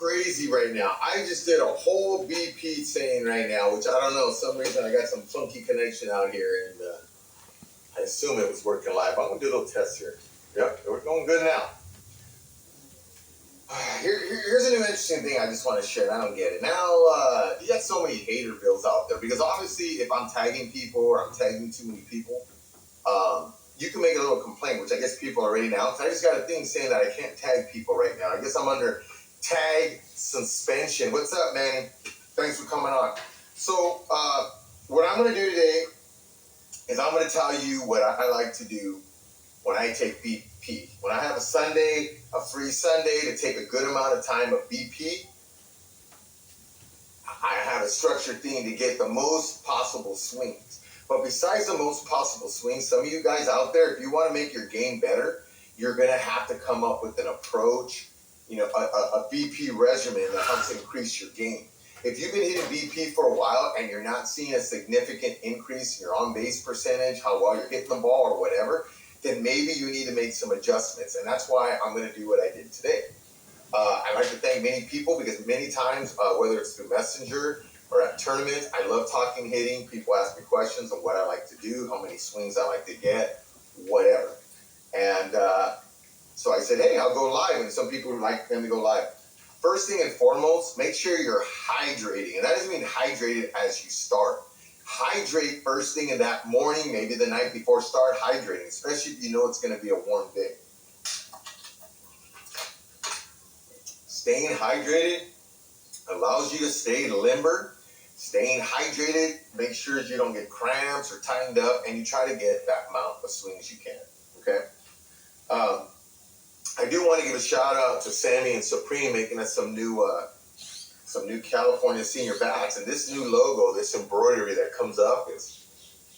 crazy right now. I just did a whole BP thing right now, which I don't know. For some reason, I got some funky connection out here, and I assume it was working live. I'm gonna do a little test here. Yep, we're going good now. Here's a new interesting thing I just want to share. I don't get it. Now, you got so many hater bills out there because obviously, if I'm tagging people or I'm tagging too many people, you can make a little complaint, which I guess people are already now. I just got a thing saying that I can't tag people right now. I guess I'm under tag suspension. What's up, Manny? Thanks for coming on. So, what I'm going to do today is I'm going to tell you what I like to do when I take BP. When I have a Sunday, a free Sunday to take a good amount of time of BP, I have a structured thing to get the most possible swings. But besides the most possible swings, some of you guys out there, if you want to make your game better, you're going to have to come up with an approach, a BP regimen that helps increase your game. If you've been hitting BP for a while and you're not seeing a significant increase in your on-base percentage, how well you're hitting the ball or whatever, then maybe you need to make some adjustments. And that's why I'm going to do what I did today. I like to thank many people because many times, whether it's through Messenger or at tournaments, I love talking hitting. People ask me questions on what I like to do, how many swings I like to get, whatever. And so I said, hey, I'll go live. And some people would like them to go live. First thing and foremost, make sure you're hydrating. And that doesn't mean hydrated as you start. Hydrate first thing in that morning, maybe the night before start hydrating, especially if you know it's going to be a warm day. Staying hydrated allows you to stay limber. Staying hydrated, make sure you don't get cramps or tightened up, and you try to get that amount of swings you can, okay? I do want to give a shout out to Sammy and Supreme making us some new California senior bats, and this new logo, this embroidery that comes up is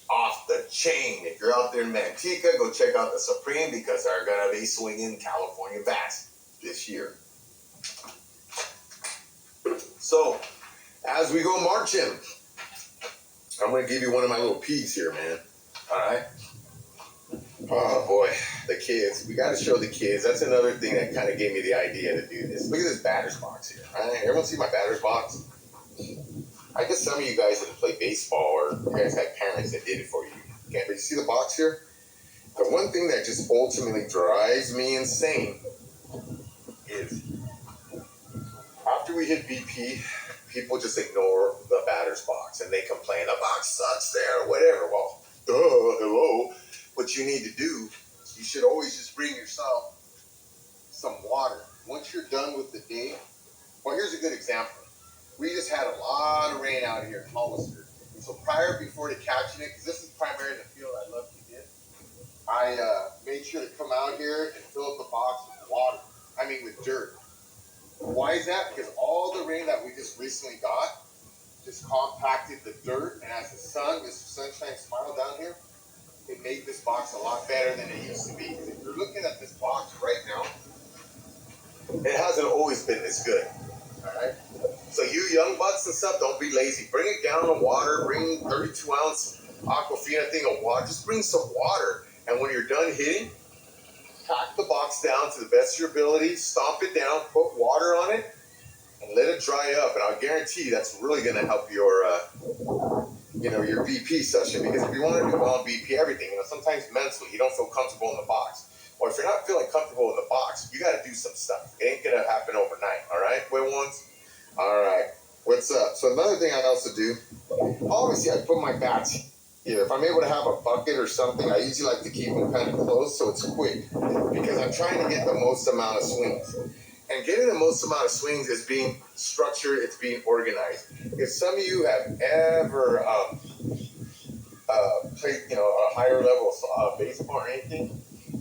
off the chain. If you're out there in Manteca, go check out the Supreme because they're going to be swinging California bats this year. So, as we go marching, I'm going to give you one of my little peas here, man. All right? Oh, boy. The kids. We got to show the kids. That's another thing that kind of gave me the idea to do this. Look at this batter's box here. All right? Everyone see my batter's box? I guess some of you guys didn't play baseball or you guys had parents that did it for you. Okay, but you see the box here? The one thing that just ultimately drives me insane is after we hit BP, people just ignore the batter's box and they complain, the box sucks there or whatever. Well, hello. What you need to do, you should always just bring yourself some water. Once you're done with the day, well, here's a good example. We just had a lot of rain out here in Hollister. And so before to catching it, because this is primarily the field I love to get, I made sure to come out here and fill up the box with water. With dirt. Why is that? Because all the rain that we just recently got just compacted the dirt, and as the sun, Mr. Sunshine Smile down here, it made this box a lot better than it used to be. If you're looking at this box right now, it hasn't always been this good. All right? So you young bucks and stuff, don't be lazy. Bring a gallon of water. Bring 32-ounce Aquafina thing of water. Just bring some water. And when you're done hitting, pack the box down to the best of your ability. Stomp it down. Put water on it. And let it dry up. And I'll guarantee that's really going to help your your BP session. Because if you want to do well BP everything, sometimes mentally you don't feel comfortable in the box. Or if you're not feeling comfortable in the box, you got to do some stuff. It ain't going to happen overnight. All right, wait ones? All right, what's up? So another thing I also do, obviously I put my bats here. If I'm able to have a bucket or something, I usually like to keep them kind of close so it's quick. Because I'm trying to get the most amount of swings. And getting the most amount of swings is being structured, it's being organized. If some of you have ever played, a higher level of baseball or anything,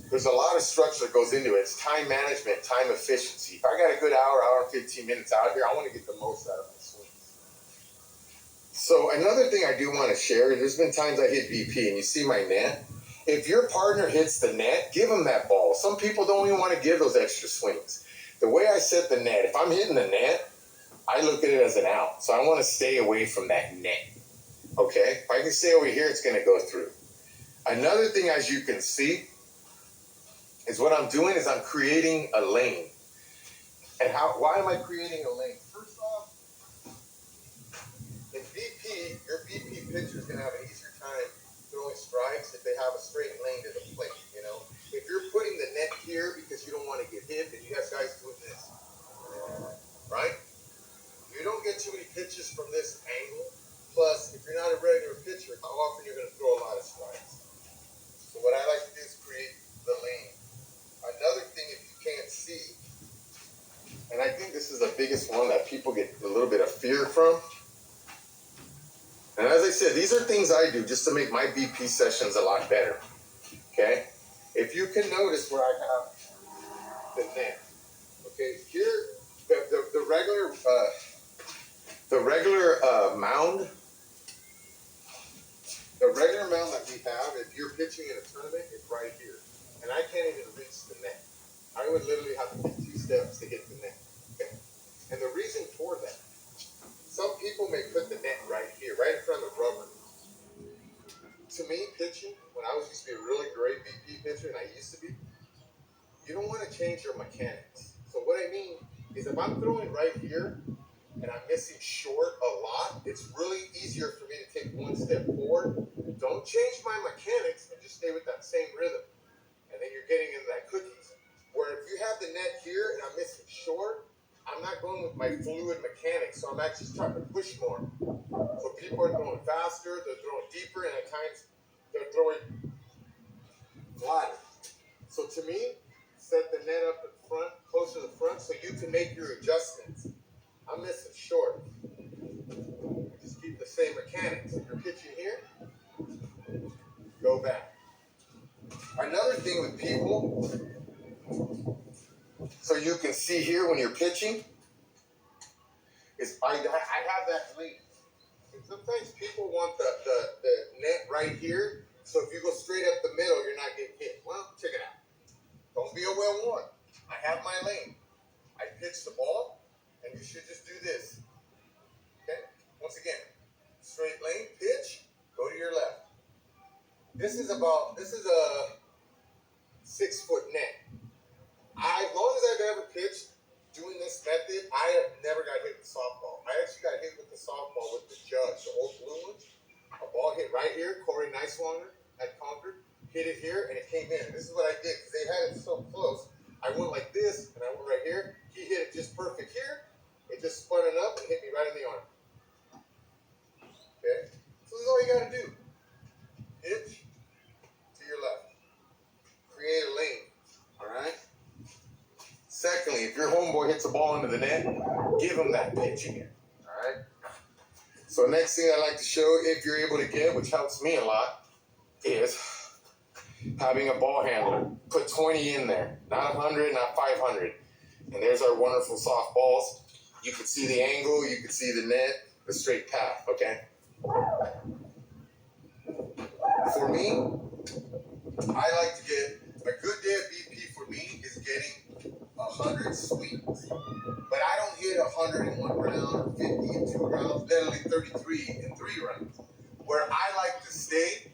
there's a lot of structure that goes into it. It's time management, time efficiency. If I got a good hour and 15 minutes out here, I want to get the most out of my swings. So another thing I do want to share, there's been times I hit BP and you see my net. If your partner hits the net, give them that ball. Some people don't even want to give those extra swings. The way I set the net, if I'm hitting the net, I look at it as an out. So I want to stay away from that net. Okay? If I can stay over here, it's going to go through. Another thing, as you can see, is what I'm doing is I'm creating a lane. And why am I creating a lane? First off, in BP, your BP pitcher is going to have an easier time throwing strikes if they have a straight lane to the plate, you know? If you're putting the net here because you don't want to get hit, and you have guys doing this, right? You don't get too many pitches from this angle. Plus, if you're not a regular pitcher, how often you're going to throw a lot of strikes? So what I like to do is create the lane. Another thing, if you can't see, and I think this is the biggest one that people get a little bit of fear from. And as I said, these are things I do just to make my BP sessions a lot better. Okay? If you can notice where I have the net. Okay, here, the regular mound, the regular mound that we have, if you're pitching in a tournament, is right here. And I can't even reach the net. I would literally have to take 2 steps to hit the net. Okay? And the reason for that, some people may put the net right here, right in front of the rubber. To me, pitching, when I used to be a really great BP pitcher, and I used to be, you don't want to change your mechanics. So what I mean is if I'm throwing right here and I'm missing short a lot, it's really easier for me to take 1 step forward. Don't change my mechanics and just stay with that same rhythm. And then you're getting into that cookies. Where if you have the net here and I'm missing short, I'm not going with my fluid mechanics, so I'm actually trying to push more. So people are throwing faster, they're throwing deeper, and at times they're throwing flatter. So to me, set the net up in front, closer to the front, so you can make your adjustments. I'm missing short. Just keep the same mechanics. If you're pitching here, go back. Another thing with people, so you can see here when you're pitching, is I have that lane. And sometimes people want the net right here, so if you go straight up the middle, you're not getting hit. Well, check it out. Don't be a well one. I have my lane. I pitch the ball, and you should just do this. Okay? Once again, straight lane, pitch, go to your left. This is a 6-foot net. As long as I've ever pitched doing this method, I have never got hit with softball. I actually got hit with the softball with the Judge, the old blue one. A ball hit right here. Corey Niswanger at Concord hit it here, and it came in. This is what I did because they had it so close. I went like this, and I went right here. He hit it just perfect here. It just spun it up and hit me right in the arm. Okay? So this is all you got to do. Pitch to your left. Create a lane. All right? Secondly, if your homeboy hits a ball into the net, give him that pitch again. All right? So next thing I like to show, if you're able to get, which helps me a lot, is having a ball handler. Put 20 in there. Not 100, not 500. And there's our wonderful softballs. You can see the angle, you can see the net, the straight path, okay? For me, I like to get, a good day of BP for me is getting 100 swings. But I don't hit 100 in 1 round or 50 in 2 rounds, literally 33 in 3 rounds. Where I like to stay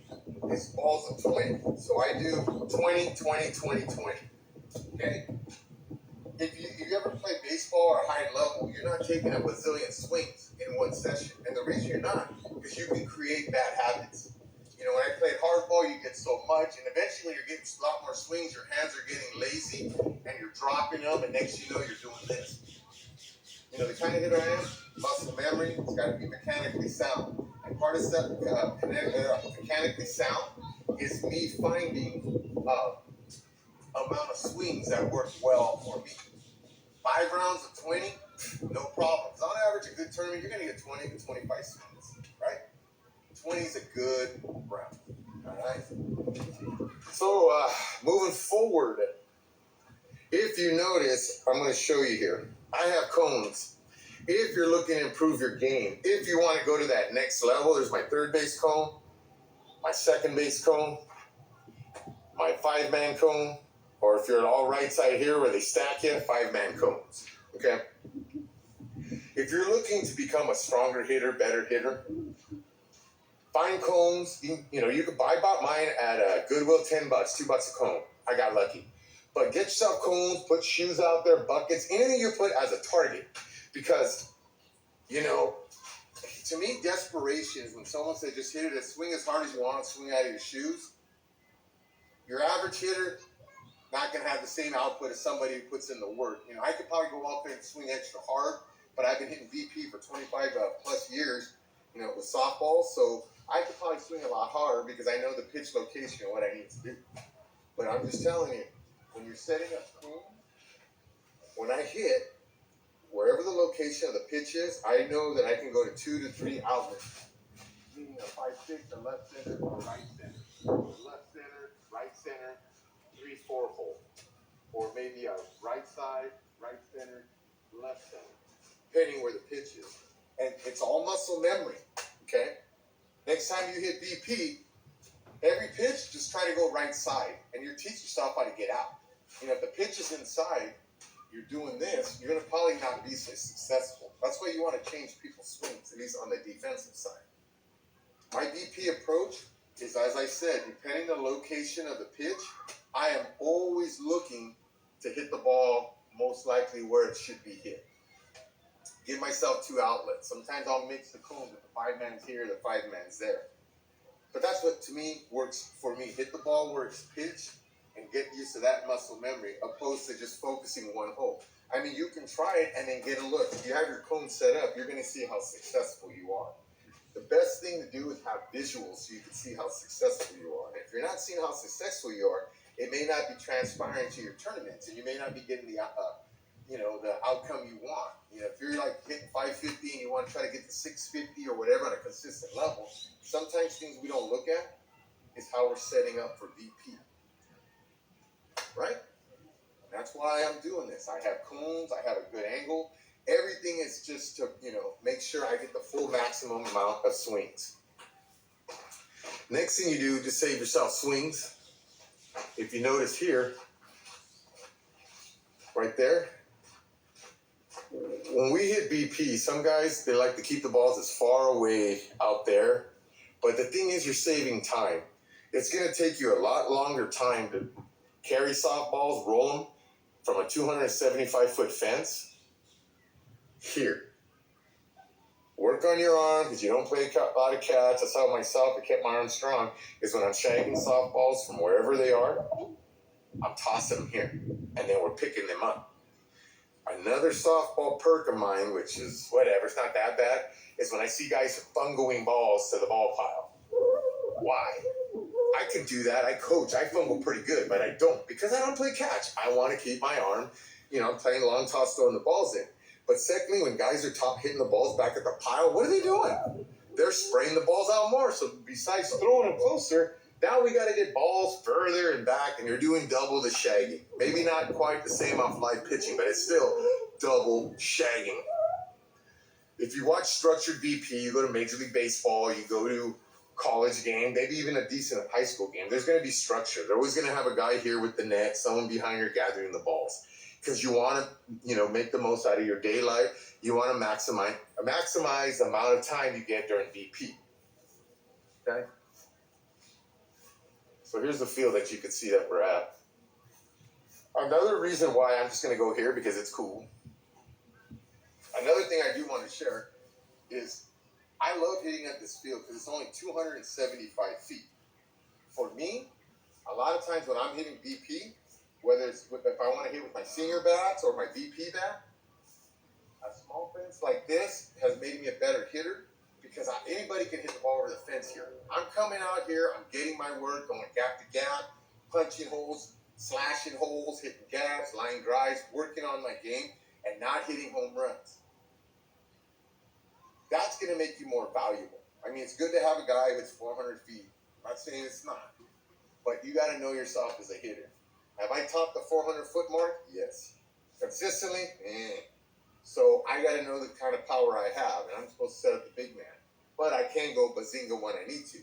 is balls of 20. So I do 20, 20, 20, 20. Okay? If you ever play baseball or high level, you're not taking a bazillion swings in one session. And the reason you're not, because you can create bad habits. You know, when I played hardball, you get so much, and eventually you're getting a lot more swings, your hands are getting lazy, and you're dropping them, and next you know you're doing this. You know, the kind of hitter I am, muscle memory, it's got to be mechanically sound. And part of stuff, mechanically sound is me finding amount of swings that work well for me. 5 rounds of 20, no problem. On average, a good tournament, you're going to get 20 to 25 swings, right? 20 is a good round, all right? So, moving forward, if you notice, I'm going to show you here. I have cones. If you're looking to improve your game, if you want to go to that next level, there's my 3rd base cone, my 2nd base cone, my 5-man cone, or if you're all right side here where they stack you, 5-man cones, okay? If you're looking to become a stronger hitter, better hitter, find cones. You know, you could buy mine at Goodwill, $10, $2 a cone. I got lucky. But get yourself cones, put shoes out there, buckets, anything you put as a target. Because, you know, to me, desperation is when someone says just hit it and swing as hard as you want, swing out of your shoes. Your average hitter not going to have the same output as somebody who puts in the work. You know, I could probably go out there and swing extra hard, but I've been hitting VP for 25 plus years, you know, with softballs, so I could probably swing a lot harder because I know the pitch location and what I need to do. But I'm just telling you, when you're setting up cone, when I hit, wherever the location of the pitch is, I know that I can go to 2 to 3 outlets. Meaning a 5-6, a left center, or right center. Left center, right center, 3-4 hole. Or maybe a right side, right center, left center, depending where the pitch is. And it's all muscle memory, okay? Next time you hit BP, every pitch, just try to go right side. And you teach yourself how to get out. You know, if the pitch is inside, you're doing this, you're going to probably not be so successful. That's why you want to change people's swings, at least on the defensive side. My BP approach is, as I said, depending on the location of the pitch, I am always looking to hit the ball most likely where it should be hit. Give myself 2 outlets. Sometimes I'll mix the cones if the 5-man's here, the 5-man's there. But that's what, to me, works for me. Hit the ball where it's pitched and get used to that muscle memory opposed to just focusing one hole. I mean, you can try it and then get a look. If you have your cone set up, you're going to see how successful you are. The best thing to do is have visuals so you can see how successful you are. And if you're not seeing how successful you are, it may not be transpiring to your tournaments, and you may not be getting the the outcome you want. You know, if you're like hitting 550 and you want to try to get to 650 or whatever on a consistent level, sometimes things we don't look at is how we're setting up for VP. Right? That's why I'm doing this. I have cones, I have a good angle. Everything is just to, make sure I get the full maximum amount of swings. Next thing you do to save yourself swings, if you notice here, right there, when we hit BP, some guys, they like to keep the balls as far away out there. But the thing is, you're saving time. It's going to take you a lot longer time to carry softballs, roll them from a 275-foot fence. Here. Work on your arm because you don't play a lot of catch. That's how myself, I kept my arm strong, is when I'm shagging softballs from wherever they are, I'm tossing them here. And then we're picking them up. Another softball perk of mine, which is whatever, it's not that bad, is when I see guys fungoing balls to the ball pile. Why? I can do that. I coach. I fumble pretty good, but I don't because I don't play catch. I want to keep my arm, playing long toss, throwing the balls in. But secondly, when guys are hitting the balls back at the pile, what are they doing? They're spraying the balls out more. So besides throwing them closer, now we got to get balls further and back, and you're doing double the shagging. Maybe not quite the same off live pitching, but it's still double shagging. If you watch structured VP, you go to Major League Baseball, you go to college game, maybe even a decent high school game, there's going to be structure. They're always going to have a guy here with the net, someone behind here gathering the balls. Because you want to, make the most out of your daylight. You want to maximize the amount of time you get during VP. Okay? So here's the field that you can see that we're at. Another reason why I'm just going to go here because it's cool. Another thing I do want to share is I love hitting at this field because it's only 275 feet. For me, a lot of times when I'm hitting VP, whether it's if I want to hit with my senior bats or my VP bat, a small fence like this has made me a better hitter because anybody can hit the ball over the fence here. I'm coming out here, I'm getting my work, going gap to gap, punching holes, slashing holes, hitting gaps, line drives, working on my game, and not hitting home runs. That's going to make you more valuable. I mean, it's good to have a guy that's 400 feet. I'm not saying it's not, but you got to know yourself as a hitter. Have I topped the 400-foot mark? Yes. Consistently? So I got to know the kind of power I have, and I'm supposed to set up the big man. But I can go bazinga when I need to.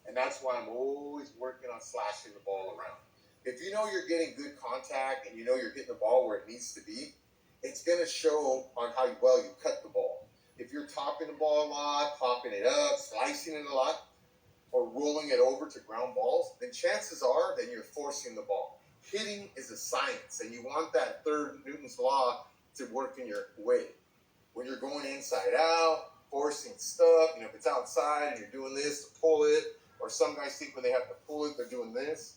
And that's why I'm always working on slashing the ball around. If you know you're getting good contact and you know you're hitting the ball where it needs to be, it's going to show on how well you cut the ball. If you're topping the ball a lot, popping it up, slicing it a lot, or rolling it over to ground balls, then chances are that you're forcing the ball. hitting is a science, and you want that third Newton's law to work in your way. When you're going inside out, forcing stuff, if it's outside and you're doing this to pull it, or some guys think when they have to pull it, they're doing this.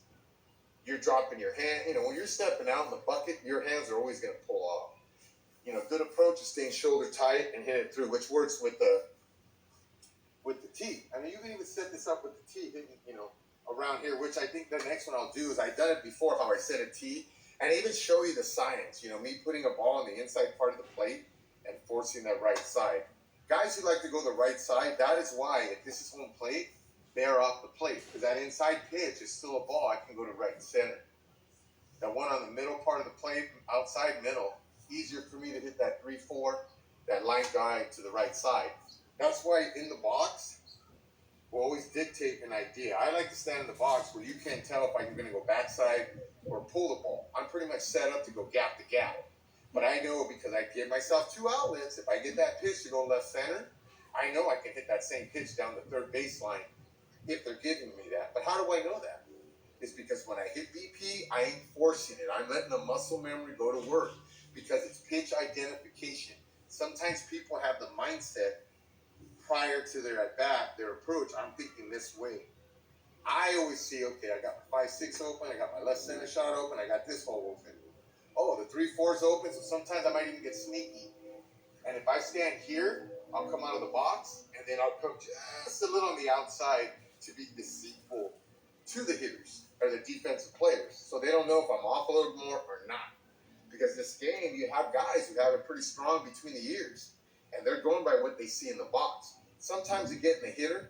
You're dropping your hand. When you're stepping out in the bucket, your hands are always going to pull off. Good approach is staying shoulder tight and hit it through, which works with the tee. You can even set this up with the tee, hitting, around here, which I think the next one I'll do is I've done it before, how I set a tee, and even show you the science. Me putting a ball on the inside part of the plate and forcing that right side. Guys who like to go the right side, that is why, if this is home plate, they are off the plate, because that inside pitch is still a ball. I can go to right center. That one on the middle part of the plate, outside middle, easier for me to hit that 3-4, that line guy to the right side. That's why in the box, will always dictate an idea. I like to stand in the box where you can't tell if I'm going to go backside or pull the ball. I'm pretty much set up to go gap to gap. But I know, because I give myself 2 outlets, if I get that pitch to go left center, I know I can hit that same pitch down the third baseline if they're giving me that. But how do I know that? It's because when I hit BP, I ain't forcing it. I'm letting the muscle memory go to work, because it's pitch identification. Sometimes people have the mindset prior to their at-bat, their approach, I'm thinking this way. I always see, okay, I got my 5-6 open, I got my left center shot open, I got this hole open. Oh, the 3-4's open, so sometimes I might even get sneaky. And if I stand here, I'll come out of the box, and then I'll come just a little on the outside to be deceitful to the hitters or the defensive players, so they don't know if I'm off a little more or not. Because this game, you have guys who have it pretty strong between the ears, and they're going by what they see in the box. Sometimes you get in the hitter.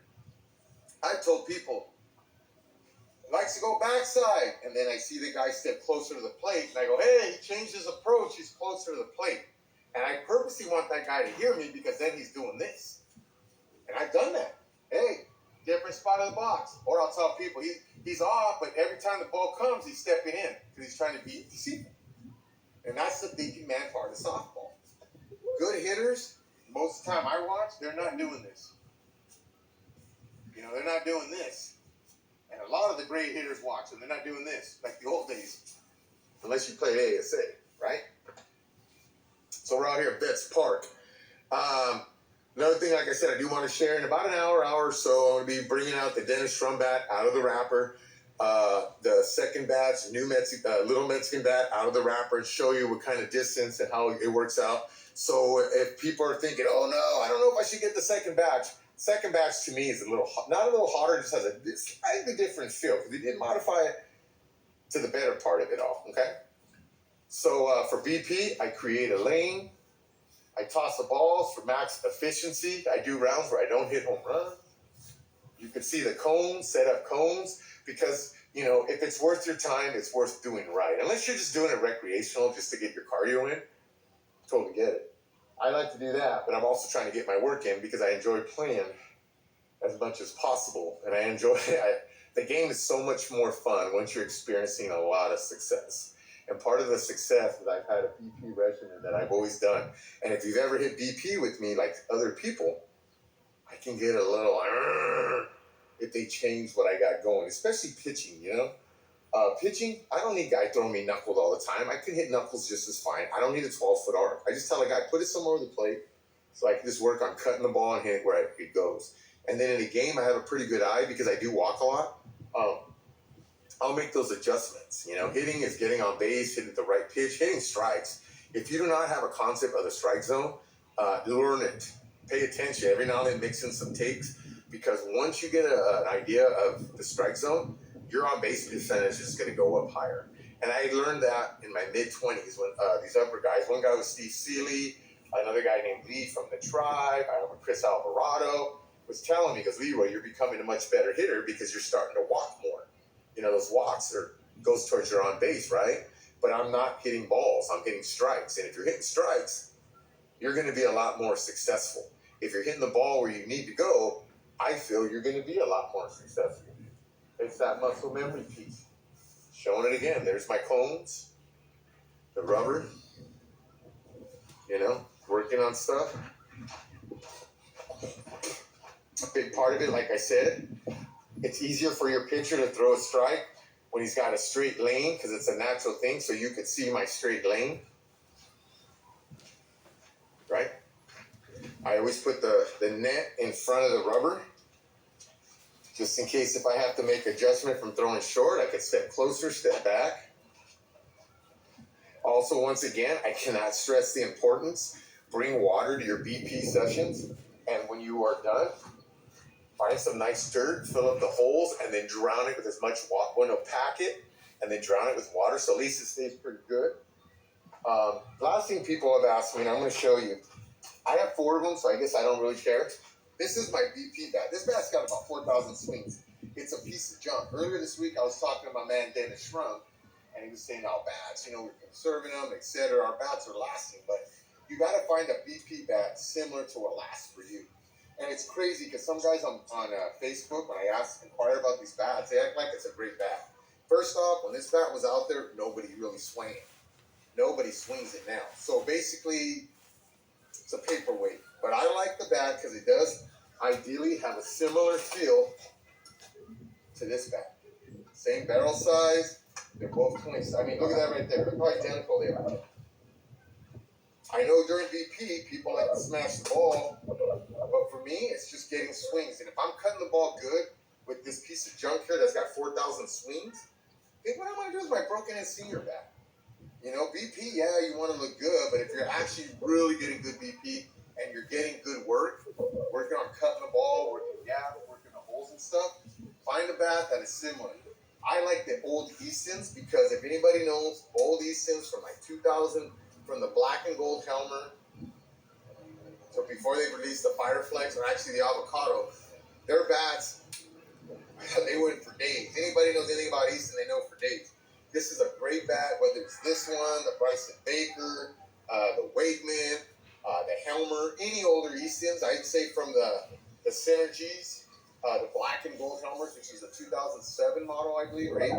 I've told people, likes to go backside, and then I see the guy step closer to the plate, and I go, hey, he changed his approach, he's closer to the plate. And I purposely want that guy to hear me, because then he's doing this. And I've done that. Hey, different spot of the box. Or I'll tell people, he's off, but every time the ball comes, he's stepping in, because he's trying to be deceitful. And that's the thinking man part of softball. Good hitters, most of the time I watch, they're not doing this. They're not doing this. And a lot of the great hitters watch them, they're not doing this, like the old days. Unless you played ASA, right? So we're out here at Betts Park. Another thing, like I said, I do want to share in about an hour or so, I'm going to be bringing out the Dennis Strum bat out of the wrapper. The second batch, little Mexican bat out of the wrapper, and show you what kind of distance and how it works out. So if people are thinking, oh no, I don't know if I should get the second batch. Second batch to me is not a little hotter, just has a slightly different feel, because we did modify it to the better part of it all, okay? So for BP, I create a lane. I toss the balls for max efficiency. I do rounds where I don't hit home runs. You can see the cones, set up cones, because, if it's worth your time, it's worth doing right. Unless you're just doing it recreational just to get your cardio in, totally get it. I like to do that, but I'm also trying to get my work in, because I enjoy playing as much as possible. And I enjoy the game is so much more fun once you're experiencing a lot of success. And part of the success is I've had a BP regimen that I've always done. And if you've ever hit BP with me, like other people, I can get a little if they change what I got going, especially pitching, Pitching, I don't need a guy throwing me knuckled all the time. I can hit knuckles just as fine. I don't need a 12-foot arm. I just tell a guy, put it somewhere over the plate, so I can just work on cutting the ball and hitting where it goes. And then in a game, I have a pretty good eye, because I do walk a lot. I'll make those adjustments. Hitting is getting on base, hitting the right pitch, hitting strikes. If you do not have a concept of the strike zone, learn it. Pay attention. Every now and then mix in some takes, because once you get an idea of the strike zone, your on-base percentage is going to go up higher. And I learned that in my mid-20s when these upper guys, one guy was Steve Seeley, another guy named Lee from the Tribe, I remember Chris Alvarado was telling me, because Leroy, you're becoming a much better hitter because you're starting to walk more. Those walks goes towards your on-base, right? But I'm not hitting balls, I'm hitting strikes. And if you're hitting strikes, you're going to be a lot more successful. If you're hitting the ball where you need to go, I feel you're going to be a lot more successful. It's that muscle memory piece. Showing it again. There's my cones, the rubber, working on stuff. A big part of it, like I said, it's easier for your pitcher to throw a strike when he's got a straight lane, because it's a natural thing, so you could see my straight lane, right? I always put the net in front of the rubber, just in case if I have to make adjustment from throwing short, I can step closer, step back. Also, once again, I cannot stress the importance. Bring water to your BP sessions, and when you are done, find some nice dirt, fill up the holes, and then drown it with as much water. Well, no, pack it, and then drown it with water, so at least it stays pretty good. Last thing people have asked me, and I'm going to show you. I have 4 of them, so I guess I don't really care. This is my BP bat. This bat's got about 4,000 swings. It's a piece of junk. Earlier this week, I was talking to my man, Dennis Schrum, and he was saying how bats, we're conserving them, etc. Our bats are lasting, but you got to find a BP bat similar to what lasts for you. And it's crazy because some guys on Facebook, when I inquire about these bats, they act like it's a great bat. First off, when this bat was out there, nobody really swung it. Nobody swings it now. So basically, it's a paperweight. But I like the bat because it does ideally have a similar feel to this bat. Same barrel size. They're both 20. I mean, look at that right there. Look how identical they are. I know during BP, people like to smash the ball, but for me, it's just getting swings. And if I'm cutting the ball good with this piece of junk here that's got 4,000 swings, then what I want to do is my broken-in senior bat. BP, yeah, you want to look good, but if you're actually really getting good BP and you're getting good work, working on cutting the ball, working gaps, working the holes and stuff, find a bat that is similar. I like the old Eastons because if anybody knows, old Eastons from like 2000, from the black and gold Helmer, so before they released the Fireflex or actually the Avocado, their bats, they went for days. Anybody knows anything about Easton, they know for days. This is a great bat, whether it's this one, the Bryson Baker, the Wakeman, the Helmer, any older Eastons, I'd say from the Synergies, the black and gold Helmers, which is a 2007 model, I believe, or 8,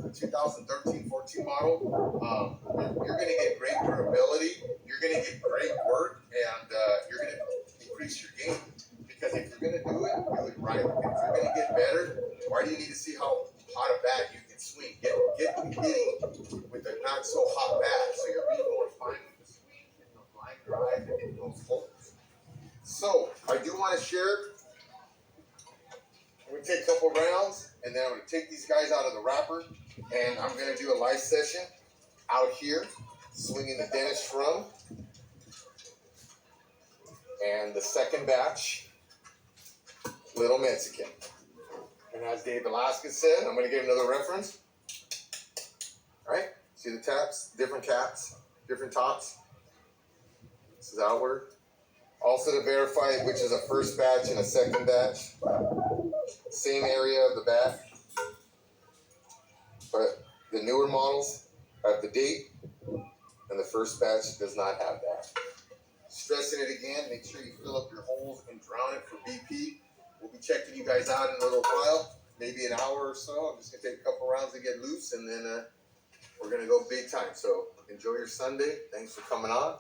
the 2013-14 model. You're going to get great durability, you're going to get great work, and you're going to increase your game. Because if you're going to do it right. If you're going to get better, why do you need to see how hot a bat you can swing? Get hitting with a not so hot bat, so you're really going fine with the swing and the line drive and hitting those holes. So I do want to share. I'm going to take a couple rounds, and then I'm going to take these guys out of the wrapper, and I'm going to do a live session out here, swinging the Dennis Schrum. And the second batch, Little Mexican. And as Dave Velasquez said, I'm going to give another reference. All right, see the taps, different caps, different tops. This is outward. Also to verify which is a first batch and a second batch. Same area of the bat. But the newer models have the date, and the first batch does not have that. Stressing it again, make sure you fill up your holes and drown it for BP. We'll be checking you guys out in a little while, maybe an hour or so. I'm just going to take a couple rounds to get loose, and then we're going to go big time. So enjoy your Sunday. Thanks for coming on.